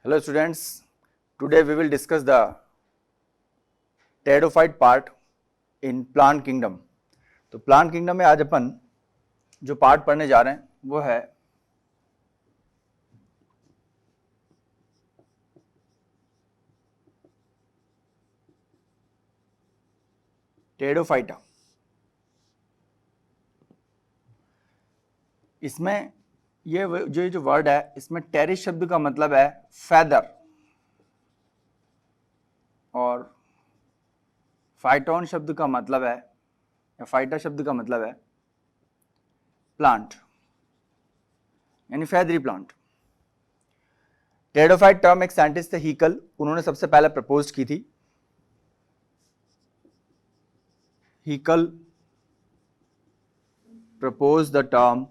Hello students, today we will discuss the pteridophyte part in plant kingdom. तो plant kingdom में आज अपन जो part पढ़ने जा रहे हैं वो है टेरिडोफाइटा। इसमें ये जो वर्ड है, इसमें टेरिस शब्द का मतलब है फेदर और फाइटोन शब्द का मतलब है या फाइटा शब्द का मतलब है प्लांट यानी फेदरी प्लांट। टेरिडोफाइट टर्म एक साइंटिस्ट थे हीकल, उन्होंने सबसे पहले प्रपोज की थी। Haeckel propose the term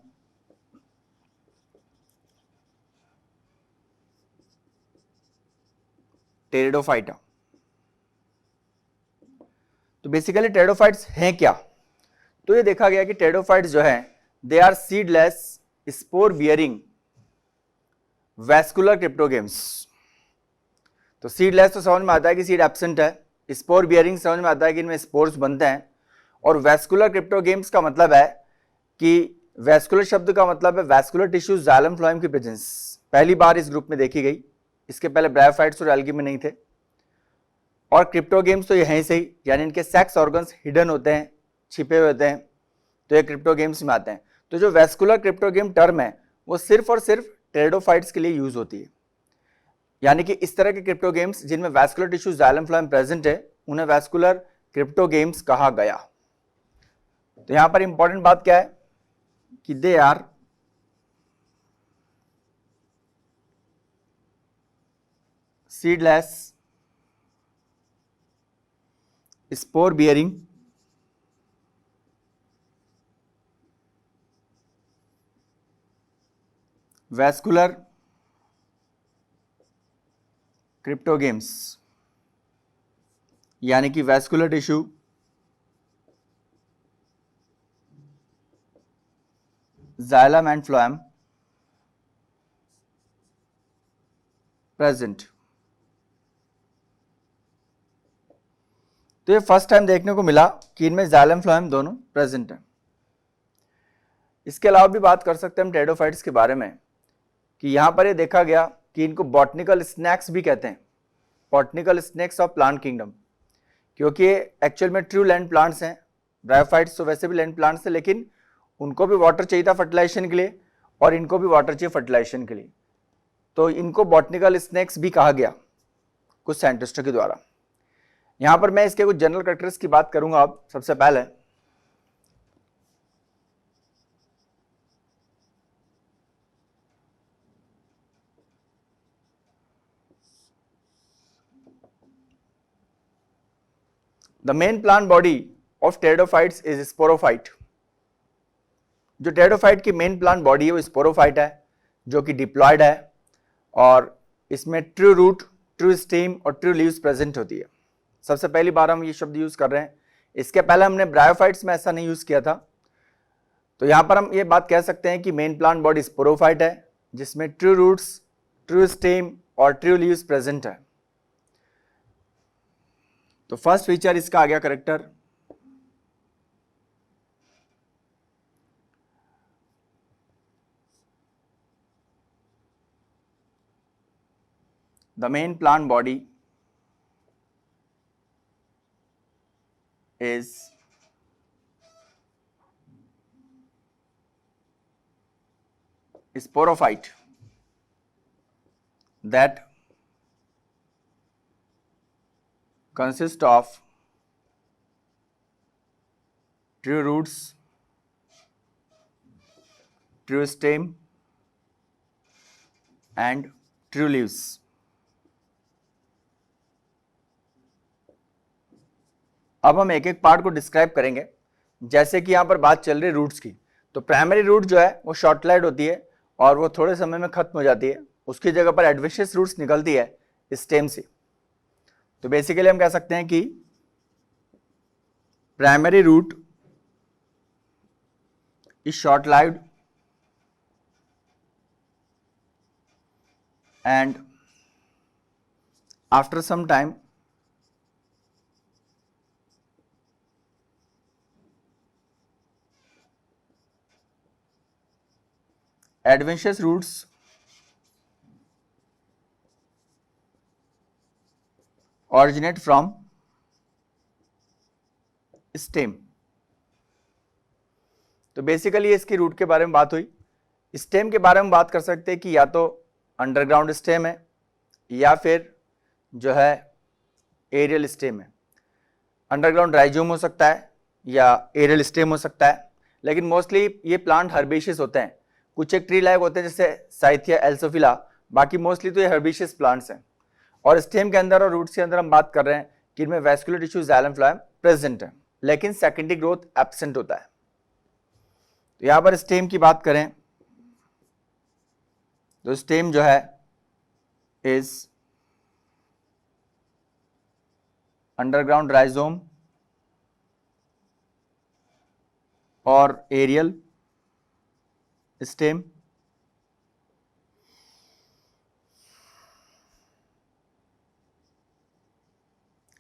pteridophyta. तो बेसिकली टेरिडोफाइट्स हैं क्या? तो ये देखा गया कि टेरिडोफाइट्स जो हैं they are seedless spore bearing vascular cryptogams. तो सीडलेस तो समझ में आता है कि सीड एब्सेंट है, स्पोर बियरिंग समझ में आता है कि इनमें स्पोर्स बनते हैं, और वैस्कुलर क्रिप्टोगेम्स का मतलब है कि वैस्कुलर शब्द का मतलब है वैस्कुलर टिश्यू जाइलम फ्लोएम की प्रेजेंस पहली बार इस ग्रुप में देखी गई। इसके पहले ब्रायोफाइट्स और एल्गी में नहीं थे। और क्रिप्टोगेम्स तो यहीं से ही, यानी इनके सेक्स ऑर्गन्स हिडन होते हैं, छिपे हुए होते हैं, तो ये क्रिप्टोगेम्स में आते हैं। तो जो वैस्कुलर क्रिप्टोगेम टर्म है वो सिर्फ और सिर्फ टेरिडोफाइट्स के लिए यूज होती है, यानी कि इस तरह के क्रिप्टोगेम्स जिनमें vascular tissue xylem phloem present है उन्हें वैस्कुलर क्रिप्टोगेम्स कहा गया। तो यहां पर इंपॉर्टेंट बात क्या है कि they are seedless spore bearing vascular cryptogams, यानी कि vascular tissue xylem and phloem present. तो ये फर्स्ट टाइम देखने को मिला कि इनमें जाइलम फ्लोएम दोनों प्रेजेंट है। इसके अलावा भी बात कर सकते हैं हम टेरिडोफाइट्स के बारे में कि यहां पर ये देखा गया कि इनको बॉटनिकल स्नैक्स भी कहते हैं, botanical snacks of plant kingdom, क्योंकि ये एक्चुअल में ट्रू लैंड प्लांट्स हैं। ब्रायोफाइट्स तो वैसे भी लैंड प्लांट्स हैं, लेकिन उनको भी वाटर चाहिए था फर्टिलाइजेशन के लिए और इनको भी वाटर चाहिए फर्टिलाइजेशन के लिए, तो इनको बॉटनिकल स्नैक्स भी कहा गया कुछ साइंटिस्टों के द्वारा। यहां पर मैं इसके कुछ जनरल कैरेक्टर्स की बात करूंगा। अब सबसे पहले the main plant body of pteridophytes is sporophyte. जो टेरिडोफाइट की मेन प्लांट बॉडी है वो स्पोरोफाइट है, जो कि डिप्लॉयड है, और इसमें ट्रू रूट, ट्रू स्टेम और ट्रू लीव्स प्रेजेंट होती है। सबसे पहली बार हम ये शब्द यूज कर रहे हैं, इसके पहले हमने ब्रायोफाइट्स में ऐसा नहीं यूज किया था। तो यहां पर हम ये बात कह सकते हैं कि मेन प्लांट बॉडी स्पोरोफाइट है, जिसमें ट्रू रूट्स, ट्रू स्टेम और ट्रू लीव्स प्रेजेंट है। तो फर्स्ट फीचर इसका आ गया character, the main plant body is sporophyte that consists of true roots, true stem and true leaves। अब हम एक एक पार्ट को डिस्क्राइब करेंगे। जैसे कि यहां पर बात चल रही है रूट्स की, तो प्राइमरी रूट जो है वो शॉर्टलाइड होती है और वो थोड़े समय में खत्म हो जाती है, उसकी जगह पर एडवेंशियस रूट्स निकलती है स्टेम से। तो बेसिकली हम कह सकते हैं कि primary root is short lived and after some time adventitious roots originate from stem। तो बेसिकली इसकी रूट के बारे में बात हुई। स्टेम के बारे में बात कर सकते हैं कि या तो अंडरग्राउंड स्टेम है या फिर जो है एरियल स्टेम है। अंडरग्राउंड राइजोम हो सकता है या एरियल स्टेम हो सकता है, लेकिन मोस्टली ये प्लांट हर्बेशियस होते हैं। कुछ एक ट्री लायक होते हैं जैसे साइथिया एल्सोफिला, बाकी मोस्टली तो ये हर्बेशियस प्लांट्स हैं। और स्टेम के अंदर और रूट्स के अंदर हम बात कर रहे हैं कि इनमें vascular tissue xylem phloem present है, लेकिन सेकेंडरी ग्रोथ एब्सेंट होता है। तो यहां पर स्टेम की बात करें तो स्टेम जो है इज अंडरग्राउंड राइजोम और aerial stem.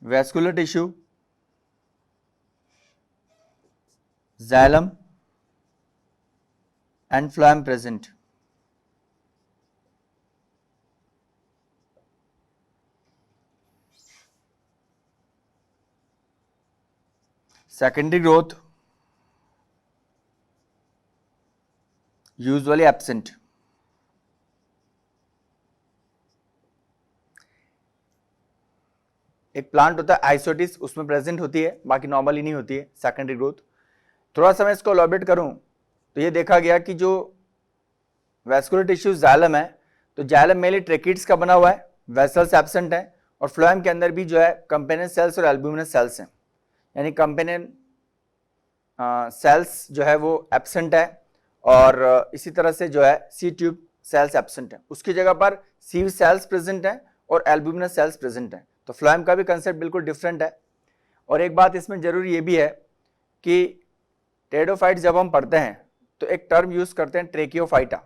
Vascular tissue xylem and phloem present. Secondary growth usually absent. एक प्लांट होता है आइसोटिस, उसमें प्रेजेंट होती है, बाकी नॉर्मली नहीं होती है सेकेंडरी ग्रोथ। थोड़ा सा मैं इसको एलॉबरेट करूं तो ये देखा गया कि जो वैस्कुलर टिश्यू जाइलम है तो जाइलम मेनली ट्रेकिड्स का बना हुआ है, वेसल्स एब्सेंट है, और फ्लोएम के अंदर भी जो है कंपेनियन सेल्स और एल्ब्यूमिनस सेल्स हैं, यानी कंपेनियन सेल्स जो है वो एब्सेंट है, और इसी तरह से जो है सी ट्यूब सेल्स एब्सेंट है। उसकी जगह पर सीव सेल्स प्रेजेंट है और एल्ब्यूमिनस सेल्स प्रेजेंट है। तो फ्लोएम का भी कंसेप्ट बिल्कुल डिफरेंट है। और एक बात इसमें जरूरी ये भी है कि टेरिडोफाइट जब हम पढ़ते हैं तो एक टर्म यूज करते हैं ट्रेकियोफाइटा।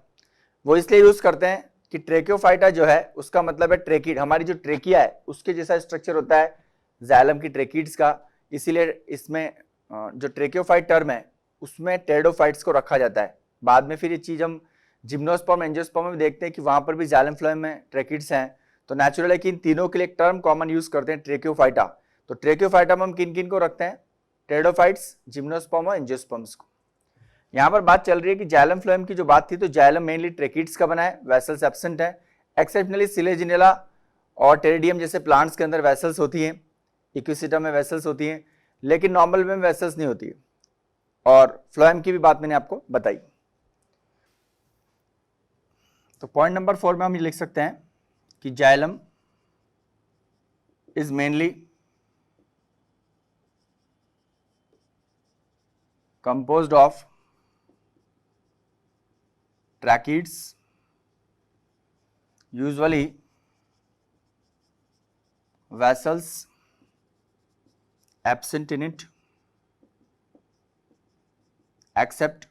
वो इसलिए यूज करते हैं कि ट्रेकियोफाइटा जो है उसका मतलब है ट्रेकिड, हमारी जो ट्रेकिया है उसके जैसा स्ट्रक्चर होता है जाइलम की ट्रेकिड्स का, इसीलिए इसमें जो ट्रेकियोफाइट टर्म है उसमें टेरिडोफाइट्स को रखा जाता है। बाद में फिर ये चीज हम जिम्नोस्पर्म एंजियोस्पर्म में देखते हैं कि वहां पर भी जाइलम फ्लोएम में ट्रेकिड्स हैं। तो नेचुरल है कि इन तीनों के लिए एक टर्म कॉमन यूज करते हैं ट्रेकियोफाइटा। तो ट्रेकियोफाइटा में हम किन किन को रखते हैं? टेरिडोफाइट्स, जिम्नोस्पर्म और एंजियोस्पर्म्स को। यहाँ पर बात चल रही है कि जाइलम फ्लोएम की जो बात थी तो जाइलम मेनली ट्रेकिड्स का बना है, वेसल्स एब्सेंट है। एक्सेप्शनली सिलेजिनेला और टेरिडियम जैसे प्लांट्स के अंदर वेसल्स होती हैं, इक्विसिटा में वेसल्स होती हैं, लेकिन नॉर्मल में वेसल्स नहीं होती है। और फ्लोएम की भी बात मैंने आपको बताई। तो पॉइंट नंबर 4 में हम ये लिख सकते हैं कि xylem is mainly composed of tracheids, usually vessels absent in it except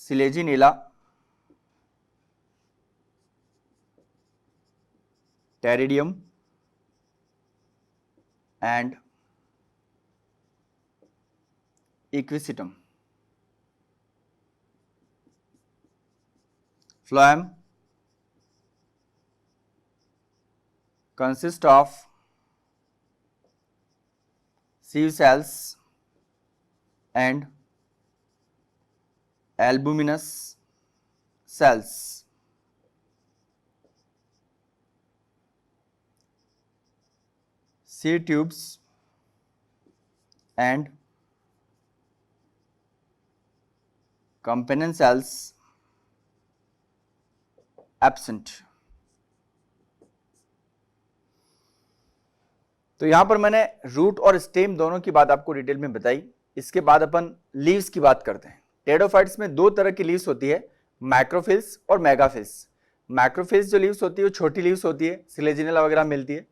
Selaginella, Pteridium and Equisetum. Phloem consists of sieve cells and albuminous cells. Seed tubes and companion cells absent. तो यहां पर मैंने रूट और stem दोनों की बात आपको detail में बताई। इसके बाद अपन लीव्स की बात करते हैं। टेरिडोफाइट्स में दो तरह की लीव्स होती है, मैक्रोफिल्स और मेगाफिल्स। मैक्रोफिल्स जो लीव्स होती है वो छोटी लीव्स होती है, सिलेजिनेला वगैरह मिलती है,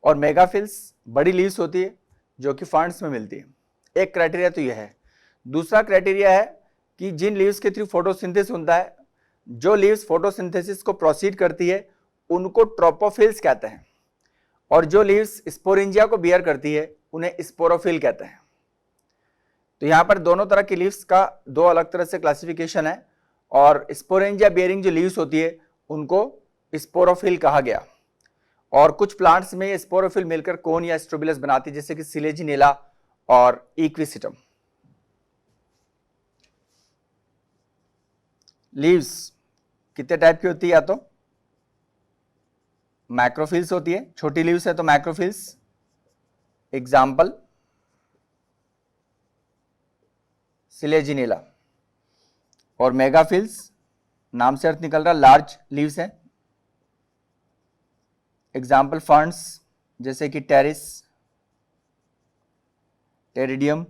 और मेगाफिल्स बड़ी लीव्स होती है जो कि फंड्स में मिलती है। एक क्राइटेरिया तो यह है। दूसरा क्राइटेरिया है कि जिन लीव्स के थ्रू फोटोसिंथेसिस होता है जो लीव्स फोटोसिंथेसिस को प्रोसीड करती है उनको ट्रोपोफिल्स कहते हैं, और जो लीव्स स्पोरेंजिया को बियर करती है उन्हें स्पोरोफिल कहते हैं। तो यहां पर दोनों तरह की लीव्स का दो अलग तरह से क्लासिफिकेशन है, और स्पोरेंजिया बियरिंग जो लीव्स होती है उनको स्पोरोफिल कहा गया। और कुछ प्लांट्स में ये स्पोरोफिल मिलकर कोन या स्ट्रोबिलस बनाती है, जैसे कि सिलेजिनेला और इक्विसिटम। लीव्स कितने टाइप की होती है? या तो मैक्रोफिल्स होती है, छोटी लीव्स है तो मैक्रोफिल्स, एग्जाम्पल सिलेजिनेला। और मेगाफिल्स, नाम से अर्थ निकल रहा लार्ज लीव्स है, एग्जाम्पल फर्न्स जैसे कि टेरिस, टेरिडियम,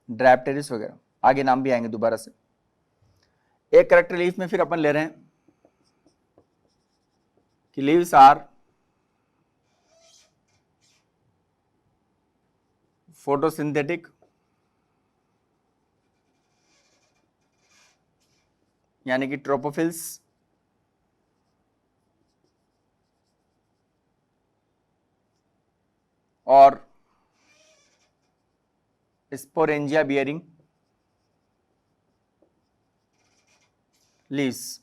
ड्रैप्टेरिस वगैरह, आगे नाम भी आएंगे दोबारा से। एक करेक्टर लीफ में फिर अपन ले रहे हैं कि लीव्स आर फोटोसिंथेटिक यानी कि ट्रोपोफिल्स, और sporangia bearing leaves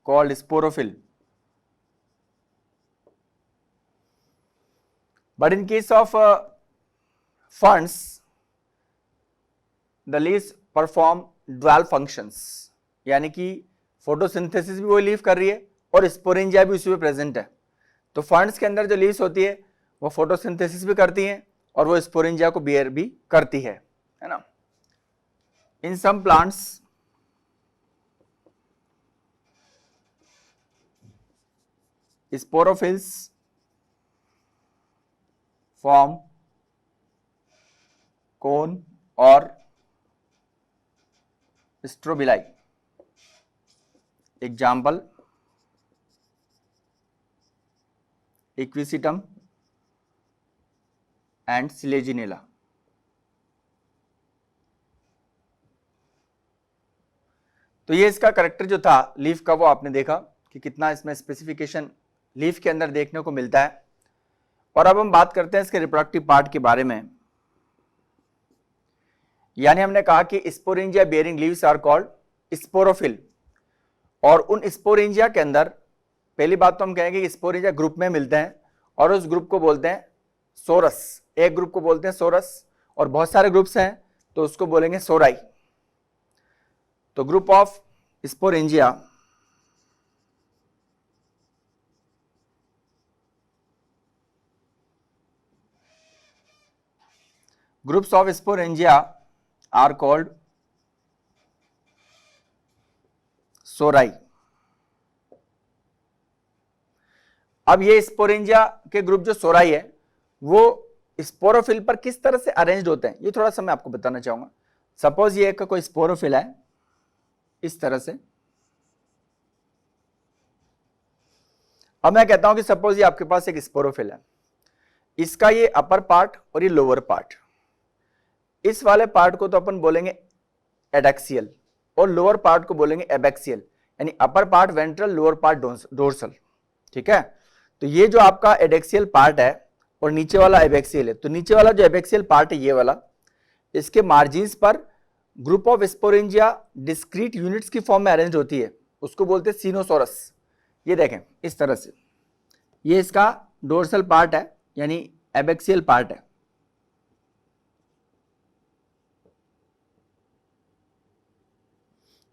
called sporophyll. But in case of ferns, the leaves perform dual functions, यानी कि फोटोसिंथेसिस भी वही लीफ कर रही है और स्पोरेंजिया भी उसी में प्रेजेंट है। तो फर्न्स के अंदर जो लीव्स होती है वो फोटोसिंथेसिस भी करती हैं और वो स्पोरेंजिया को बियर भी करती है ना। इन सम प्लांट्स स्पोरोफिल्स फॉर्म कोन और strobili, example equisetum and Selaginella. तो ये इसका करेक्टर जो था लीफ का वो आपने देखा कि कितना इसमें स्पेसिफिकेशन लीफ के अंदर देखने को मिलता है। और अब हम बात करते हैं इसके रिप्रोडक्टिव पार्ट के बारे में। यानी हमने कहा कि sporangia bearing leaves are called sporophyll, और उन स्पोरेंजिया के अंदर पहली बात तो हम कहेंगे कि स्पोरेंजिया ग्रुप में मिलते हैं और उस ग्रुप को बोलते हैं सोरस। एक ग्रुप को बोलते हैं सोरस और बहुत सारे ग्रुप्स हैं तो उसको बोलेंगे सोराई। तो group of sporangia groups of sporangia are called सोराई। अब ये स्पोरेंजिया के ग्रुप जो सोराई है वो स्पोरोफिल पर किस तरह से अरेंज्ड होते हैं ये थोड़ा सा मैं आपको बताना चाहूंगा। सपोज ये एक कोई स्पोरोफिल है इस तरह से। अब मैं कहता हूं कि सपोज ये आपके पास एक स्पोरोफिल है, इसका ये अपर पार्ट और ये लोअर पार्ट, इस वाले पार्ट को तो अपन बोलेंगे एडेक्सियल और लोअर पार्ट को बोलेंगे एबैक्सियल, यानी upper part ventral, lower part dorsal. ठीक है, तो ये जो आपका एडेक्सियल पार्ट है और नीचे वाला एबैक्सियल है, तो नीचे वाला जो एबैक्सियल पार्ट है ये वाला, इसके मार्जिन्स पर group of sporangia discrete units की फॉर्म में अरेंज होती है, उसको बोलते हैं सीनोसोरस। ये देखें इस तरह से, ये इसका डोर्सल पार्ट है यानी एबैक्सियल पार्ट है।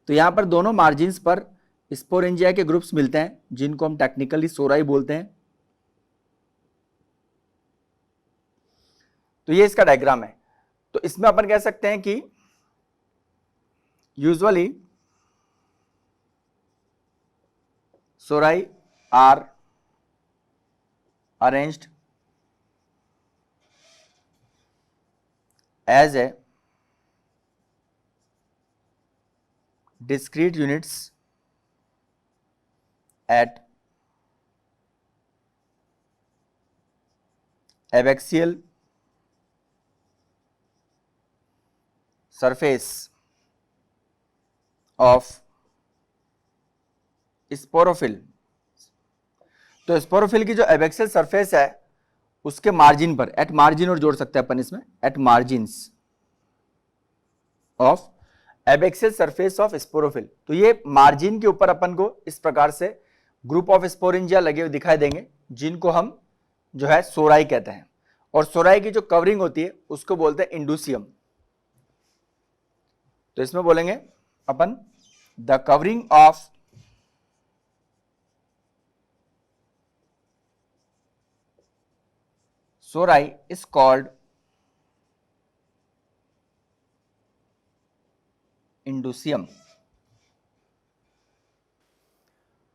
तो यहां पर दोनों मार्जिन्स पर स्पोरेंजिया के ग्रुप्स मिलते हैं जिनको हम टेक्निकली सोराई बोलते हैं। तो ये इसका डायग्राम है। तो इसमें अपन कह सकते हैं कि usually sori are arranged as a discrete units at abaxial, surface of sporophyll. तो स्पोरोफिल की जो एबैक्सियल सरफेस है उसके मार्जिन पर, एट मार्जिन और जोड़ सकते हैं अपन इसमें, at margins of abaxial surface of sporophyll. तो ये मार्जिन के ऊपर अपन को इस प्रकार से ग्रुप ऑफ स्पोरेंजिया लगे हुए दिखाई देंगे, जिनको हम जो है सोराई कहते हैं। और सोराई की जो कवरिंग होती है उसको बोलते हैं इंडूसियम। तो इसमें बोलेंगे upon the covering of सोराई is called indusium.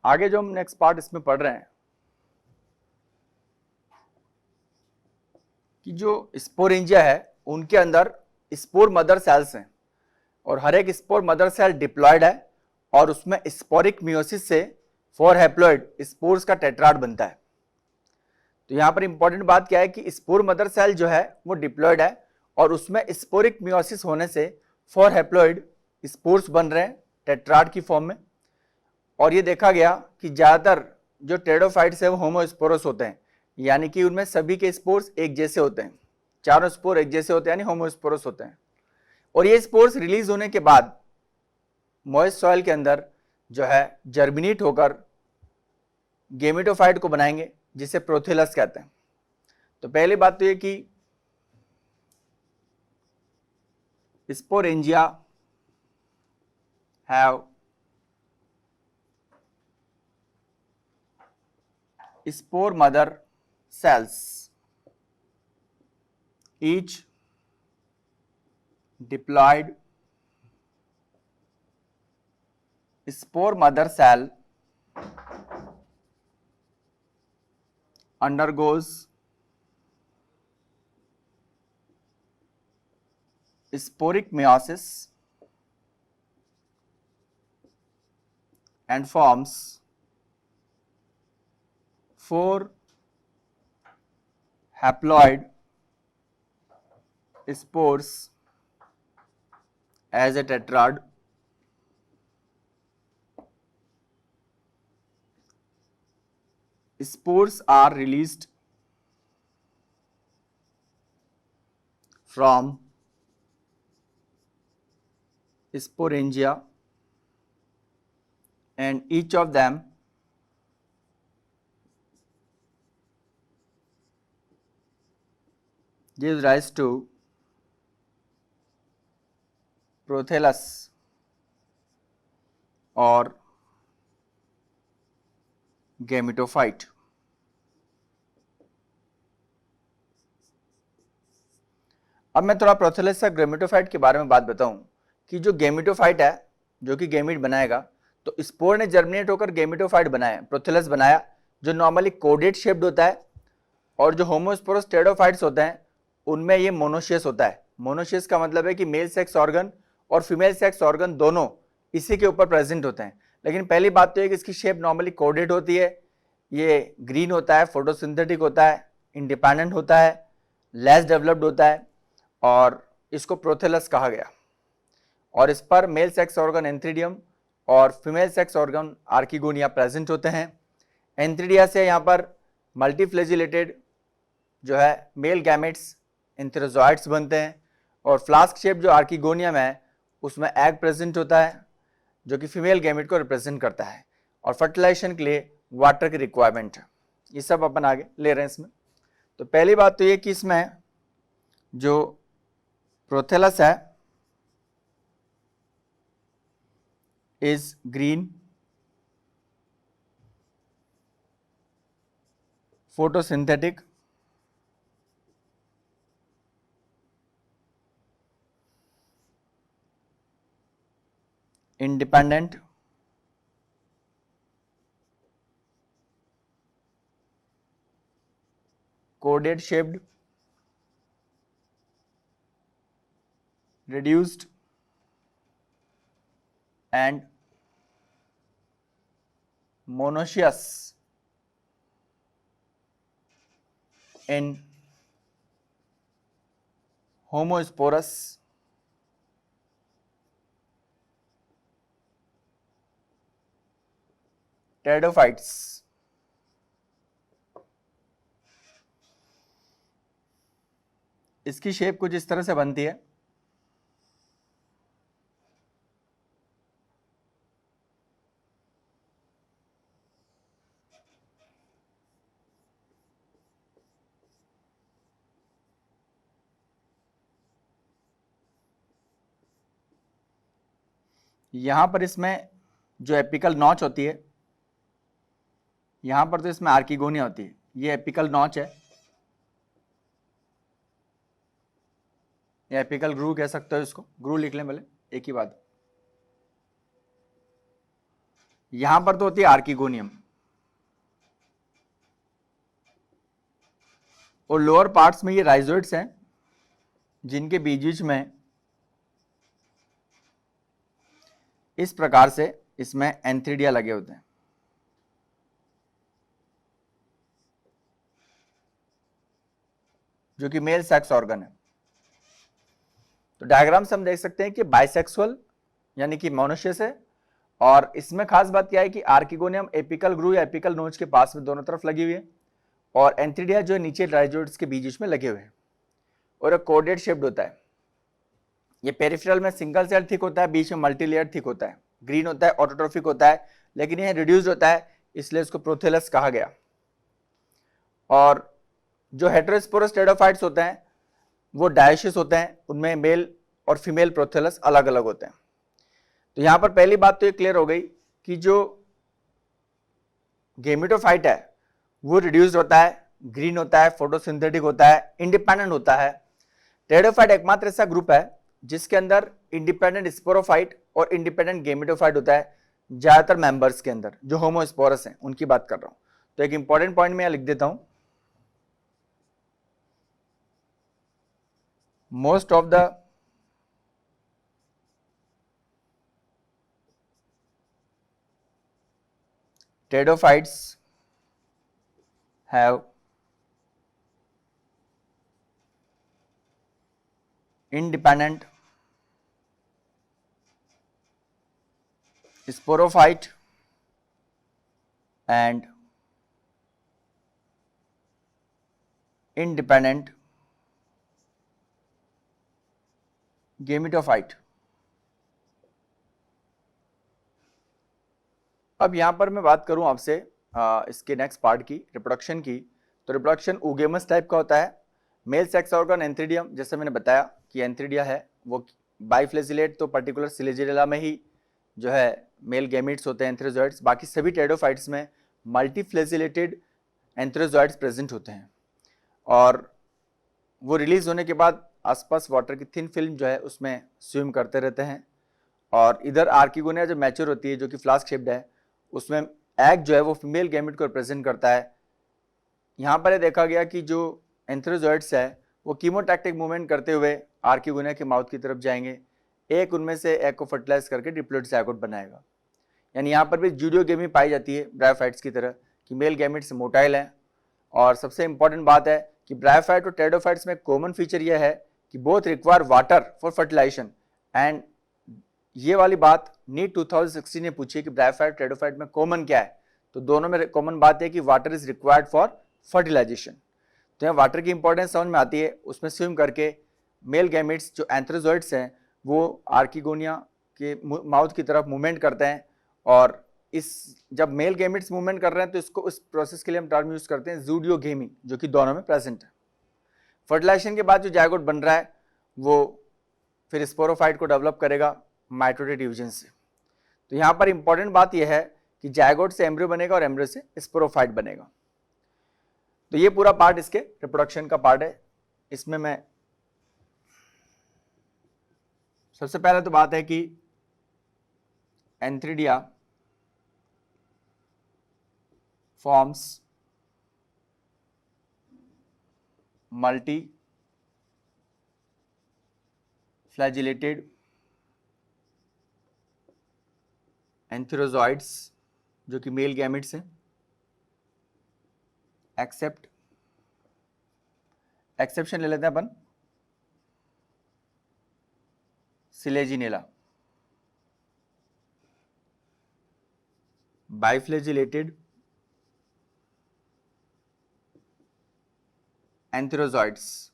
आगे जो हम नेक्स्ट पार्ट इसमें पढ़ रहे हैं कि जो स्पोरेंजिया है उनके अंदर स्पोर मदर सेल्स हैं और हर एक स्पोर मदर सेल डिप्लॉयड है और उसमें स्पोरिक मियोसिस से 4 हैप्लॉइड स्पोर्स का टेट्राड बनता है। तो यहां पर इंपॉर्टेंट बात क्या है कि स्पोर मदर सेल जो है वो डिप्लॉयड है और उसमें स्पोरिक मियोसिस होने से 4 हैप्लॉइड स्पोर्स बन रहे हैं टेट्राड की फॉर्म में। और ये देखा गया कि ज्यादातर जो टेरिडोफाइट्स है वो होमोस्पोरस होते हैं, यानी कि उनमें सभी के स्पोर्स एक जैसे होते हैं, चारों स्पोर एक जैसे होते हैं, यानी होमोस्पोरस होते हैं। और ये स्पोर्स रिलीज होने के बाद मॉइस्ट सॉइल के अंदर जो है जर्मिनेट होकर गेमेटोफाइट को बनाएंगे जिसे प्रोथेलस कहते हैं। तो पहली बात तो ये कि sporangia have spore mother cells, each diploid spore mother cell undergoes sporic meiosis and forms 4 haploid spores as a tetrad. Spores are released from sporangia and each of them gives rise to prothallus और gametophyte. अब मैं थोड़ा prothallus या gametophyte के बारे में बात बताऊं कि जो गेमिटोफाइट है जो कि गेमिट बनाएगा, तो स्पोर ने जर्मिनेट होकर गेमिटोफाइट बनाया, प्रोथेलस बनाया, जो नॉर्मली कोडेड शेप्ड होता है। और जो होमोस्पोरस टेरिडोफाइट्स होते हैं उनमें ये मोनोशियस होता है। मोनोशियस का मतलब है कि मेल सेक्स ऑर्गन और फीमेल सेक्स ऑर्गन दोनों इसी के ऊपर प्रेजेंट होते हैं। लेकिन पहली बात तो है कि इसकी शेप नॉर्मली कोडेड होती है, ये ग्रीन होता है, फोटोसिंथेटिक होता है, इंडिपेंडेंट होता है, लेस डेवलप्ड होता है और इसको प्रोथेलस कहा गया। और इस पर मेल सेक्स ऑर्गन एंथ्रीडियम और female sex organ archegonia present होते हैं। एंथ्रीडिया से यहाँ पर मल्टीफ्लेजिलेटेड जो है मेल गैमेट्स एंथेरोजॉइड्स बनते हैं और फ्लास्क शेप जो आर्किगोनियम है उसमें एग प्रेजेंट होता है जो कि फीमेल गैमेट को रिप्रेजेंट करता है और फर्टिलाइजेशन के लिए वाटर की रिक्वायरमेंट है। ये सब अपन आगे ले रहे हैं इसमें। तो पहली बात तो ये कि इसमें जो प्रोथेलस है is green, photosynthetic, independent, coded shaped, reduced and monoecious in homosporous pteridophytes. इसकी शेप कुछ इस तरह से बनती है। यहां पर इसमें जो एपिकल नॉच होती है, यहां पर तो इसमें आर्किगोनिया होती है, ये एपिकल नॉच है, या एपिकल ग्रू कह सकते हो इसको, ग्रू लिख लें भले, एक ही बात। यहां पर तो होती है आर्किगोनियम, और लोअर पार्ट्स में ये राइजोइड्स हैं, जिनके बीच में इस प्रकार से इसमें एंथ्रीडिया लगे होते हैं, जो कि मेल सेक्स ऑर्गन है। तो डायग्राम से हम देख सकते हैं कि बाइसेक्सुअल यानी कि मोनोशियस है, और इसमें खास बात क्या है कि आर्किगोनियम एपिकल ग्रू या एपिकल नोच के पास में दोनों तरफ लगी हुई है, और एंथ्रीडिया जो है नीचे राइजोइड्स के बीच में लगे हुए हैं, और एक कोर्डेट शेप्ड होता है। ये पेरिफेरल में सिंगल सेल थिक होता है, बीच में मल्टी लेयर थिक होता है, ग्रीन होता है, ऑटोट्रोफिक होता है, लेकिन यह रिड्यूस्ड होता है, इसलिए इसको प्रोथेलस कहा गया। और जो हेटेरोस्पोरस टेरिडोफाइट्स होते हैं वो डायोसिस होते हैं, उनमें मेल और फीमेल प्रोथेलस अलग अलग होते हैं। तो यहां पर पहली बात तो ये क्लियर हो गई कि जो गेमिटोफाइट है वो रिड्यूस्ड होता है, ग्रीन होता है, फोटोसिंथेटिक होता है, इंडिपेंडेंट होता है। टेरिडोफाइट एकमात्र ऐसा ग्रुप है जिसके अंदर इंडिपेंडेंट स्पोरोफाइट और इंडिपेंडेंट गेमिटोफाइट होता है, ज्यादातर मेंबर्स के अंदर जो होमोस्पोरस हैं उनकी बात कर रहा हूं। तो एक इंपॉर्टेंट पॉइंट मैं यहां लिख देता हूं, most of the pteridophytes have independent sporophyte and independent gametophyte. अब यहां पर मैं बात करूं आपसे इसके नेक्स्ट पार्ट की, रिप्रोडक्शन की। तो रिप्रोडक्शन ओगेमस टाइप का होता है। मेल सेक्स ऑर्गन एंथ्रीडियम, जैसे मैंने बताया कि एंथ्रीडिया है वो बाइफ्लेजिलेट, तो पर्टिकुलर सिलेजिला में ही जो है मेल गैमिट्स होते हैं एंथ्रोजॉइड्स, बाकी सभी टेरिडोफाइट्स में मल्टीफ्लेजिलेटेड एंथ्रोजॉइड्स प्रेजेंट होते हैं, और वो रिलीज होने के बाद आसपास वाटर की थिन फिल्म जो है उसमें स्विम करते रहते हैं। और इधर आर्किगोनिया जो मैच्योर होती है, जो कि फ्लास्क शेप्ड है, उसमें एग जो है वो फीमेल गैमेट को रिप्रेजेंट करता है। यहाँ पर देखा गया कि जो एंथ्रोजॉइड्स है वो कीमोटैक्टिक मूवमेंट करते हुए आर्किगोनिया के माउथ की तरफ जाएंगे, एक उनमें से एग को फर्टिलाइज करके डिप्लोइड ज़ायगोट बनाएगा। यानी यहाँ पर भी जूडियोगेमी पाई जाती है ब्रायोफाइट्स की तरह, कि मेल गैमेट्स मोटाइल हैं। और सबसे इंपॉर्टेंट बात है कि ब्रायोफाइट और टेरिडोफाइट्स में कॉमन फीचर यह है कि both require water for fertilization. And ये वाली बात नीट 2016 ने पूछी कि ब्रायोफाइट टेरिडोफाइट में कॉमन क्या है, तो दोनों में कॉमन बात है कि water is required for fertilization. तो यहाँ वाटर की इंपॉर्टेंस समझ में आती है। उसमें स्विम करके मेल गैमेट्स जो एंथ्रोजॉइड्स हैं वो आर्किगोनिया के माउथ की तरफ मूवमेंट करते हैं, और इस जब मेल गैमेट्स मूवमेंट कर रहे हैं तो इसको उस प्रोसेस के लिए हम टर्म यूज करते हैं जूडियोगेमी, जो कि दोनों में प्रेजेंट है। फर्टिलाइजेशन के बाद जो जायगोट बन रहा है वो फिर स्पोरोफाइट को डेवलप करेगा माइटोटिक डिवीजन से। तो यहाँ पर इंपॉर्टेंट बात यह है कि जायगोट से एम्ब्रियो बनेगा और एम्ब्रियो से स्पोरोफाइट बनेगा। तो ये पूरा पार्ट इसके रिप्रोडक्शन का पार्ट है। इसमें मैं सबसे पहले तो बात है कि antheridia forms multi flagellated antherozoids, जो कि मेल गैमेट्स हैं, एक्सेप्शन ले लेते हैं अपन Selaginella. biflagellated antherozoids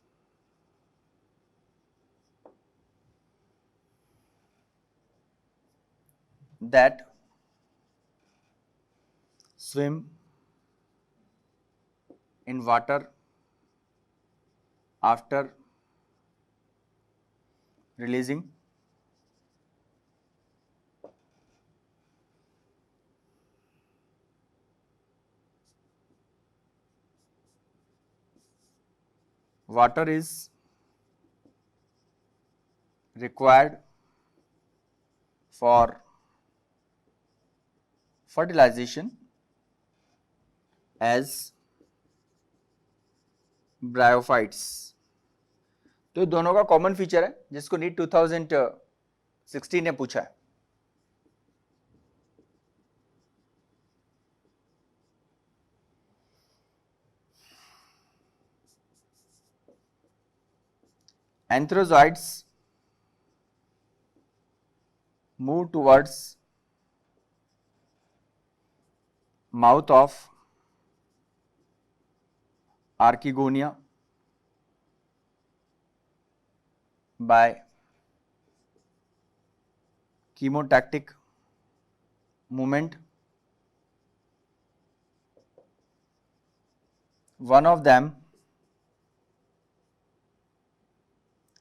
that swim in water after releasing water is required for fertilization as bryophytes. तो ये दोनों का कॉमन फीचर है जिसको नीट 2016 ने पूछा है। Antherozoids move towards mouth of archegonia by chemotactic movement. One of them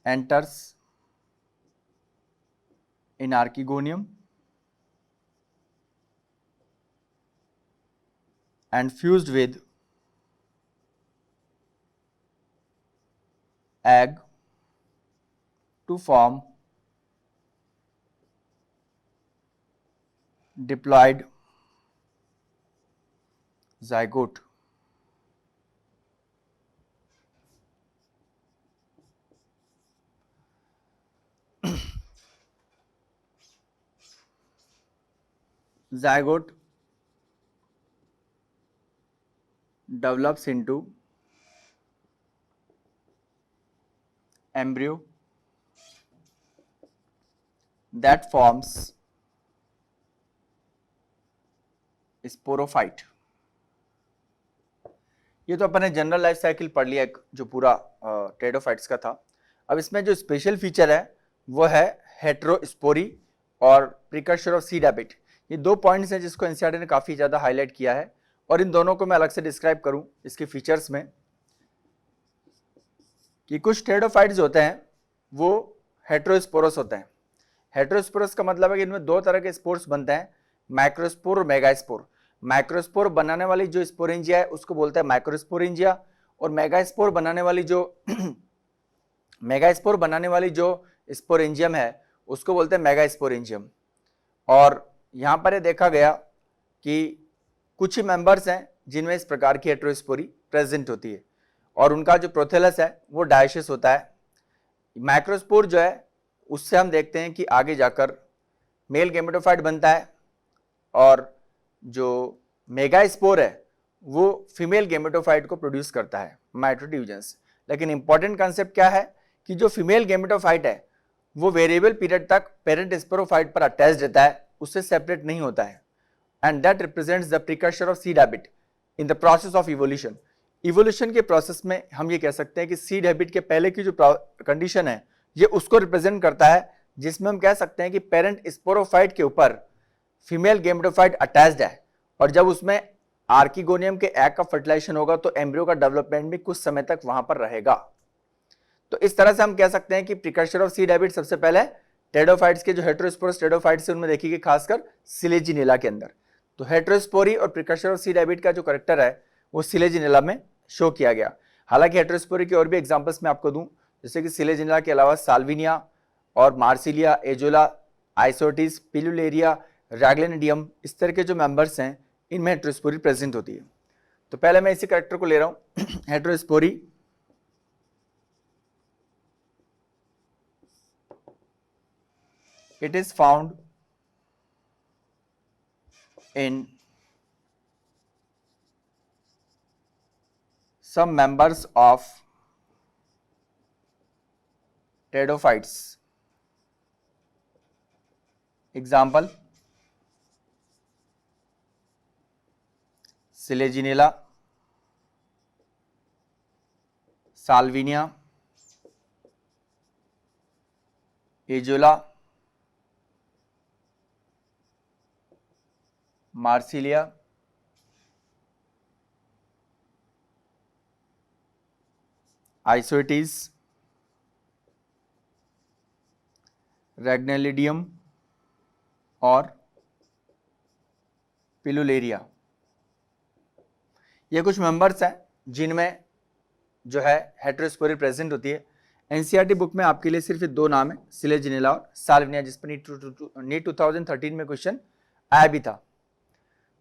enters in archegonium and fused with egg to form diploid zygote. Zygote develops into embryo that forms sporophyte. ये तो अपन ने general life cycle पढ़ लिया जो पूरा pteridophytes का था। अब इसमें जो स्पेशल फीचर है वो है हेटेरोस्पोरी और प्रिकर्सर ऑफ सीड हैबिट। ये दो पॉइंट्स हैं जिसको एनसीईआरटी ने काफी ज्यादा हाईलाइट किया है और इन दोनों को मैं अलग से डिस्क्राइब करूं इसके फीचर्स में कि कुछ टेरिडोफाइट्स होते हैं वो हेटेरोस्पोरस होते हैं। हेटेरोस्पोरस का मतलब है कि इनमें दो तरह के स्पोर्स बनते हैं, माइक्रोस्पोर और मेगास्पोर। माइक्रोस्पोर बनाने वाली जो स्पोरेंजिया है उसको बोलते हैं माइक्रोस्पोरेंजिया और मेगास्पोर बनाने वाली जो स्पोरेंजियम है उसको बोलते हैं मेगास्पोरेंजियम। और यहाँ पर ये देखा गया कि कुछ ही मेंबर्स हैं जिनमें इस प्रकार की हेटेरोस्पोरी प्रेजेंट होती है और उनका जो प्रोथेलस है वो डायशियस होता है। माइक्रोस्पोर जो है उससे हम देखते हैं कि आगे जाकर मेल गेमेटोफाइट बनता है और जो मेगास्पोर है वो फीमेल गेमेटोफाइट को प्रोड्यूस करता है माइटोडिवीजन से। लेकिन इंपॉर्टेंट कंसेप्ट क्या है कि जो फीमेल गेमेटोफाइट है वो वेरिएबल पीरियड तक पेरेंट स्पोरोफाइट पर अटैच रहता है, उससे सेपरेट नहीं होता है and that represents the precursor of seed habit in the process of evolution. Evolution के प्रोसेस में हम ये कह सकते हैं कि सीड हैबिट के पहले की जो कंडीशन है ये उसको रिप्रेजेंट करता है जिसमें हम कह सकते हैं कि पेरेंट स्पोरोफाइट के ऊपर फीमेल गेमेटोफाइट अटैच्ड है और जब उसमें आर्किगोनियम के एग का फर्टिलाइजेशन होगा तो एम्ब्रियो का डेवलपमेंट भी कुछ समय तक वहां पर रहेगा। तो इस तरह से हम कह सकते हैं कि प्रिकर्सर ऑफ सीड हैबिट सबसे पहले टेरिडोफाइट्स के जो हेटेरोस्पोरस टेरिडोफाइट्स उनमें देखी गई खासकर सिलेजिनेला के अंदर। तो हेटेरोस्पोरी और प्रिकर्सर ऑफ सीड हैबिट का जो करेक्टर है वो सिलेजिनेला में शो किया गया। हालांकि हेटेरोस्पोरी के और भी एग्जांपल्स मैं आपको दूं, जैसे कि सिलेजिनेला के अलावा साल्विनिया और मार्सिलिया, एजोला, आइसोटिस, पिलुलेरिया, रैग्लेनिडियम, इस तरह के जो मेंबर्स हैं इनमें हेटेरोस्पोरी प्रेजेंट होती है। तो पहले मैं इसी करेक्टर को ले रहा हूं heterospory. It is found in some members of pteridophytes. Example, selaginella, salvinia, azolla, marsilea, isoetes, regnellidium और पिलुलेरिया। ये कुछ मेंबर्स हैं जिनमें जो है हेटेरोस्पोरी प्रेजेंट होती है। एनसीईआरटी बुक में आपके लिए सिर्फ 2 नाम है, सिलेजिनेला और साल्विनिया, जिस पर नीट 2013 में क्वेश्चन आया भी था।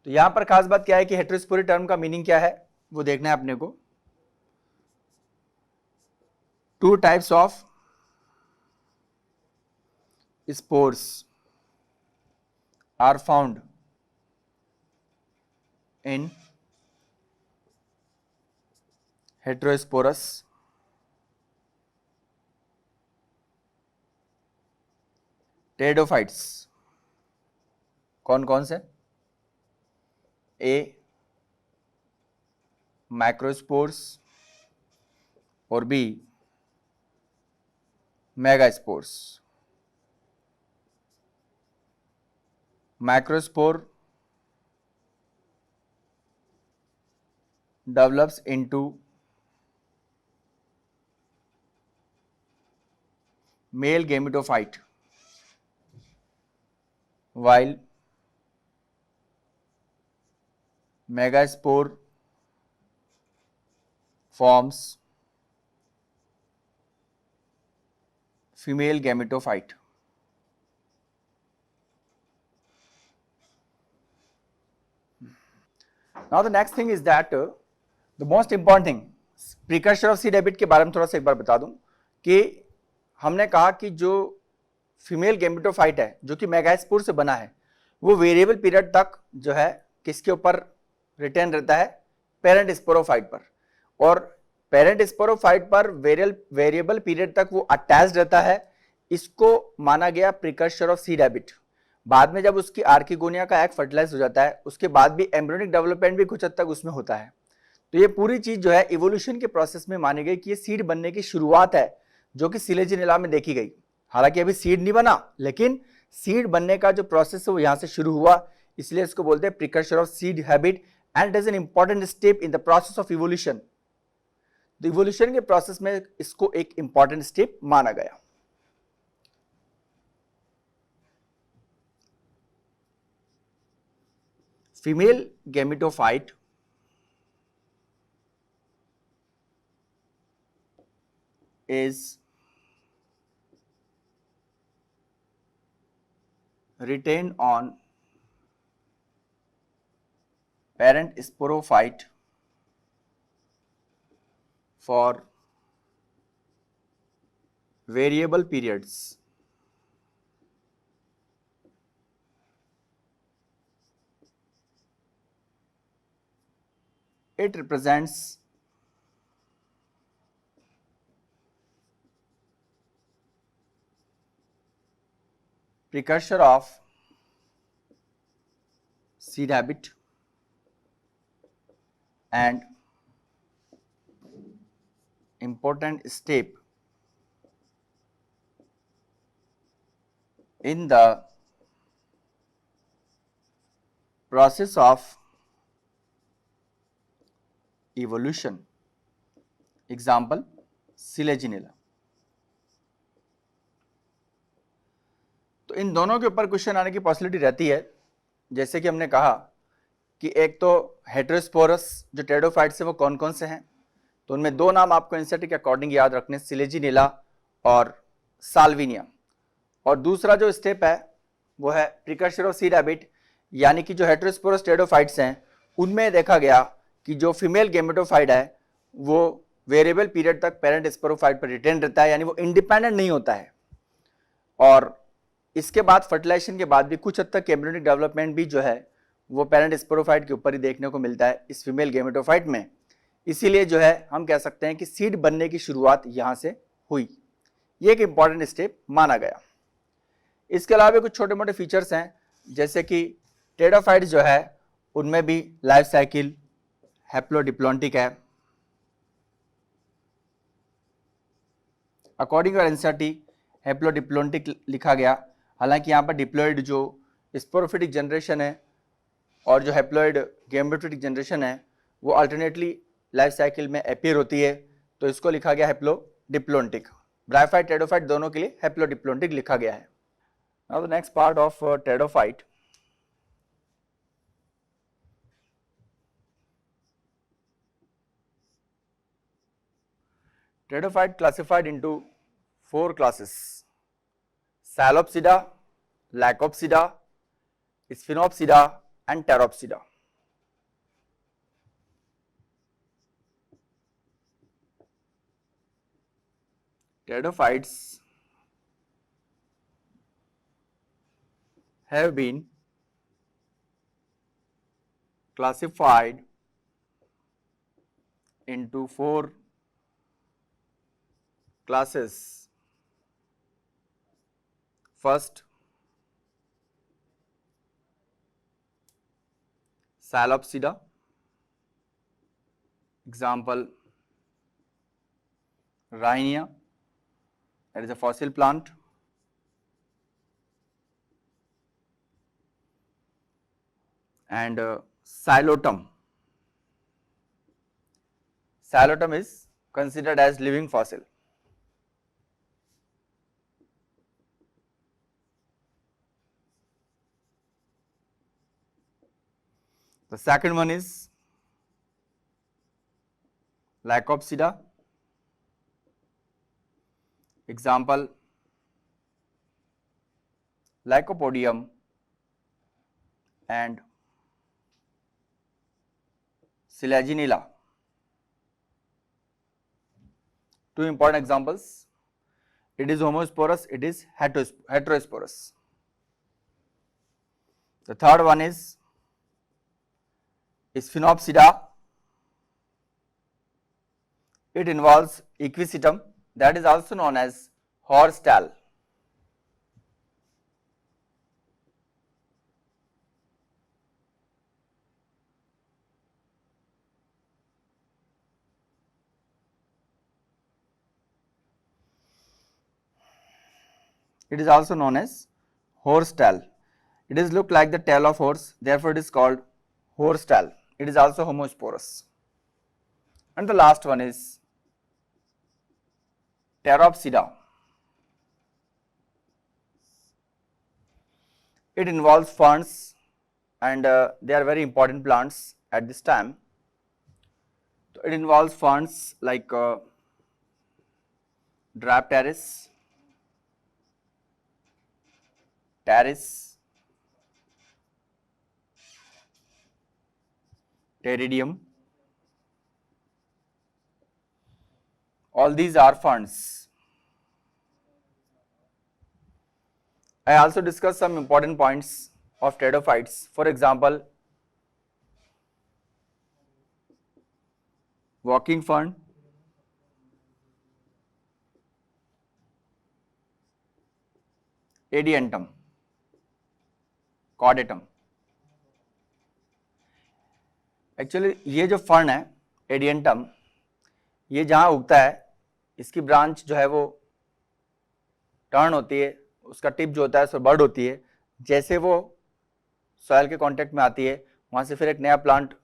तो यहां पर खास बात क्या है कि हेटेरोस्पोरी टर्म का मीनिंग क्या है वो देखना है अपने को। 2 types of spores are found in heterosporous pteridophytes. कौन कौन से? ए माइक्रोस्पोर्स और B megaspores. Microspore develops into male gametophyte, while megaspore forms female gametophyte. Now the next thing is that the most important thing, precursor of seed habit के बारे में थोड़ा सा एक बार बता दूं कि हमने कहा कि जो फीमेल गैमेटोफाइट है जो कि मेगास्पोर से बना है वो वेरिएबल पीरियड तक जो है किसके ऊपर रिटेन रहता है? पेरेंट स्पोरोफाइट पर। और पेरेंट स्पोरोफाइट पर वेरिएबल पीरियड तक वो अटैच्ड रहता है। इसको माना गया प्रिकर्सर ऑफ सीड हैबिट। बाद में जब उसकी आर्किगोनिया का एग फर्टिलाइज हो जाता है उसके बाद भी एम्ब्रियोनिक डेवलपमेंट भी कुछ हद तक उसमें होता है। तो ये पूरी चीज जो है इवोल्यूशन के प्रोसेस में मानी गई कि ये सीड बनने की शुरुआत है जो कि सिलेजिनेला में देखी गई। हालांकि अभी सीड नहीं बना लेकिन सीड बनने का जो प्रोसेस है वो यहां से शुरू हुआ, इसलिए इसको बोलते हैं precursor of seed habit and it is an important step in the process of evolution. तो इवोल्यूशन के प्रोसेस में इसको एक इंपॉर्टेंट स्टेप माना गया। Female gametophyte is retained on parent sporophyte for variable periods. It represents precursor of seed habit and important step in the process of evolution. Example, Selaginella. तो इन दोनों के ऊपर क्वेश्चन आने की पॉसिबिलिटी रहती है। जैसे कि हमने कहा कि एक तो हेटेरोस्पोरस जो टेरिडोफाइट्स है वो कौन कौन से हैं, तो उनमें 2 नाम आपको एनसीईआरटी के अकॉर्डिंग याद रखने, सिलेजिनेला और साल्विनिया। और दूसरा जो स्टेप है वो है प्रिकर्सर ऑफ सीड हैबिट, यानी कि जो हेटेरोस्पोरस टेरिडोफाइट्स हैं उनमें देखा गया कि जो फीमेल गैमेटोफाइट है वो वेरिएबल पीरियड तक पेरेंट स्पोरोफाइट पर रिटेन रहता है, यानी वो इंडिपेंडेंट नहीं होता है। और इसके बाद फर्टिलाइजेशन के बाद भी कुछ हद तक एम्ब्रियोनिक डेवलपमेंट भी जो है वो पेरेंट स्पोरोफाइट के ऊपर ही देखने को मिलता है इस फीमेल गैमेटोफाइट में। इसीलिए जो है हम कह सकते हैं कि सीड बनने की शुरुआत यहां से हुई। ये एक इंपॉर्टेंट स्टेप माना गया। इसके अलावा कुछ छोटे मोटे फीचर्स हैं, जैसे कि टेरिडोफाइट्स जो है उनमें भी लाइफ साइकिल हैप्लोडिप्लॉन्टिक है। अकॉर्डिंग टू एनसीईआरटी हैप्लोडिप्लॉन्टिक लिखा गया, हालांकि यहाँ पर डिप्लॉयड जो स्पोरोफिटिक जनरेशन है और जो हैप्लॉयड गैमेटोफिटिक जनरेशन है वो अल्टरनेटली लाइफ साइकिल में अपीयर होती है, तो इसको लिखा गया हैप्लोडिप्लॉन्टिक। ब्रायोफाइट टेरिडोफाइट दोनों के लिए हैप्लोडिप्लॉन्टिक लिखा गया है। Now the next part of pteridophyte. Pteridophyte classified into 4 classes: Salopsida, Lacopsida, Sphenopsida and Pteropsida. Pteridophytes have been classified into 4 classes. First, Salopsida. Example, Rhynia, that is a fossil plant. And Xylotum. Xylotum is considered as living fossil. The second one is Lycopsida. Example, Lycopodium and Selaginella. Two important examples. It is homosporous, it is heterosporous. The third one is Sphenopsida. It involves equisetum, that is also known as horse-tail. It is also known as horse-tail. It is look like the tail of horse, therefore it is called horse-tail. It is also homosporous. And the last one is Pteropsida. It involves ferns and they are very important plants at this time. So it involves ferns like Drypteris, Pteris, Pteridium. All these are ferns. I also discussed some important points of pteridophytes. For example, walking fern, Adiantum, Caudatum. Actually ये जो fern है Adiantum, ये जहाँ उगता है इसकी branch जो है वो टर्न होती है, उसका टिप जो होता है सो बर्ड होती है। जैसे वो सॉइल के कांटेक्ट में आती है वहाँ से फिर एक नया प्लांट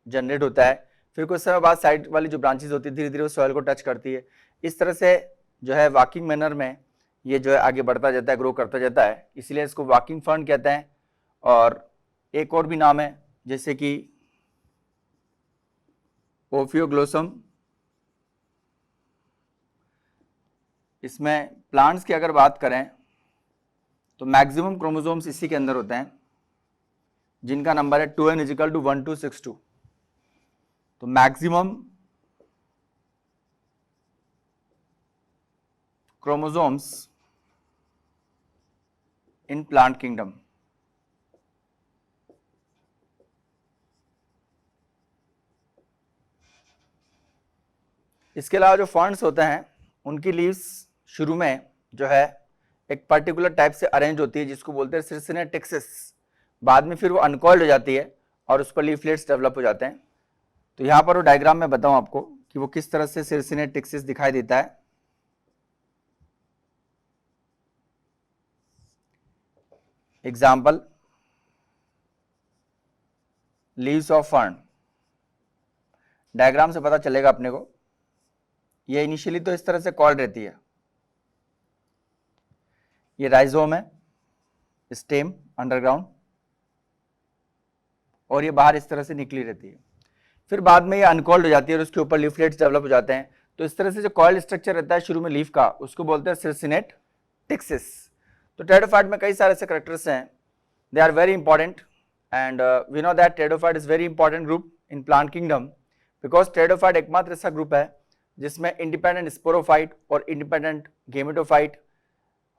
जनरेट होता है, फिर कुछ समय बाद साइड वाली जो ब्रांचेज होती है धीरे धीरे वो सॉइल को टच करती है। इस तरह से जो है वॉकिंग मैनर में ये जो है आगे बढ़ता जाता है, ग्रो करता जाता है, इसलिए इसको वॉकिंग फर्न कहते हैं। और एक और भी नाम है जैसे कि ओफियोग्लोसम। इसमें प्लांट्स की अगर बात करें तो मैक्सिमम क्रोमोसोम्स इसी के अंदर होते हैं जिनका नंबर है 2n = 1262। तो मैक्सिमम क्रोमोसोम्स इन प्लांट किंगडम। इसके अलावा जो फर्न्स होते हैं उनकी लीव्स शुरू में जो है एक पर्टिकुलर टाइप से अरेंज होती है जिसको बोलते हैं सिरसिनेटेक्सिस। बाद में फिर वो अनकॉइल्ड हो जाती है और उस पर लीफलेट्स डेवलप हो जाते हैं। तो यहां पर वो डायग्राम में बताऊं आपको कि वो किस तरह से सिरसिनेट टिक्सिस दिखाई देता है। Example, leaves of fern, diagram से पता चलेगा अपने को। ये इनिशियली तो इस तरह से कॉल रहती है, ये राइजोम है, स्टेम अंडरग्राउंड, और ये बाहर इस तरह से निकली रहती है। फिर बाद में ये अनकॉल्ड हो जाती है और उसके ऊपर लीफलेट्स डेवलप हो जाते हैं। तो इस तरह से जो कॉइल स्ट्रक्चर रहता है शुरू में लीफ का, उसको बोलते हैं सिरसिनेट टिक्सिस। तो टेरिडोफाइट में कई सारे ऐसे करेक्टर्स हैं, they are very important, and we know that pteridophyte is very important group in plant kingdom, because pteridophyte एकमात्र ऐसा ग्रुप है जिसमें इंडिपेंडेंट स्पोरोफाइट और इंडिपेंडेंट गेमेटोफाइट,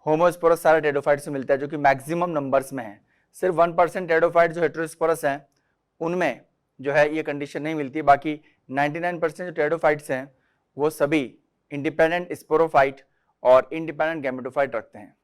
होमोस्पोरस सारे टेरिडोफाइट से मिलता है, जो कि मैक्सिमम नंबर्स में है। सिर्फ 1% टेरिडोफाइट जो हेटेरोस्पोरस हैं उनमें जो है ये कंडीशन नहीं मिलती, बाकी 99% जो टेरिडोफाइट्स हैं वो सभी इंडिपेंडेंट स्पोरोफाइट और इंडिपेंडेंट गैमेटोफाइट रखते हैं।